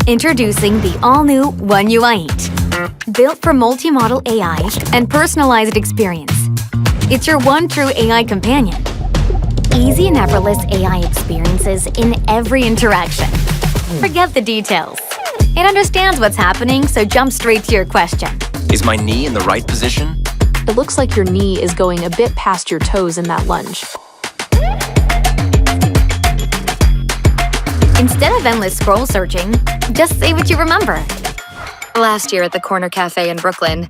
Introducing the all-new One UI 8. Built for multi-modal AI and personalized experience. It's your one true AI companion. Easy and effortless AI experiences in every interaction. Forget the details. It understands what's happening, so jump straight to your question. Is my knee in the right position? It looks like your knee is going a bit past your toes in that lunge. Instead of endless scroll searching, just say what you remember. Last year at the Corner Cafe in Brooklyn.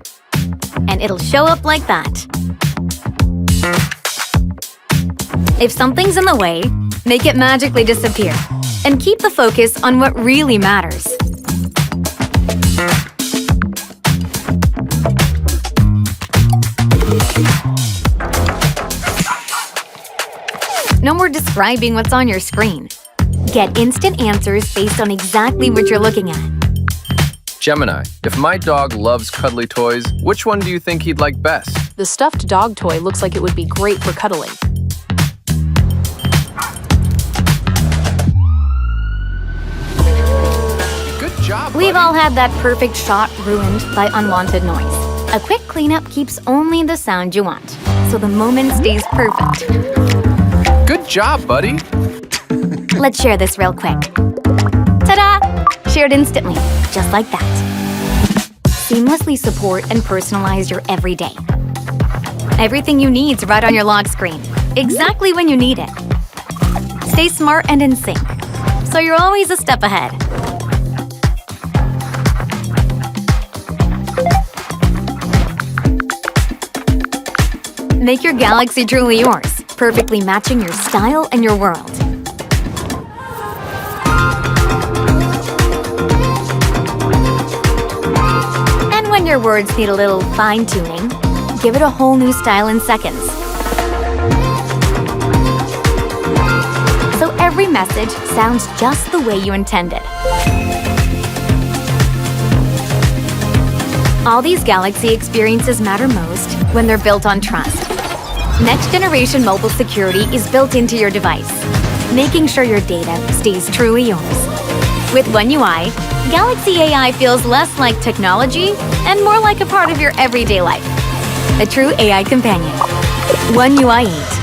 And it'll show up like that. If something's in the way, make it magically disappear. And keep the focus on what really matters. No more describing what's on your screen. Get instant answers based on exactly what you're looking at. Gemini, if my dog loves cuddly toys, which one do you think he'd like best? The stuffed dog toy looks like it would be great for cuddling. Good job, We've buddy. all had that perfect shot ruined by unwanted noise. A quick cleanup keeps only the sound you want, so the moment stays perfect. Good job, buddy. Let's share this real quick. Ta-da! Shared instantly, just like that. Seamlessly support and personalize your everyday. Everything you need's right on your lock screen, exactly when you need it. Stay smart and in sync, so you're always a step ahead. Make your galaxy truly yours, perfectly matching your style and your world. And when your words need a little fine-tuning, give it a whole new style in seconds. So every message sounds just the way you intended. All these Galaxy experiences matter most when they're built on trust. Next-generation mobile security is built into your device, making sure your data stays truly yours. With One UI, Galaxy AI feels less like technology and more like a part of your everyday life. A true AI companion. One UI 8.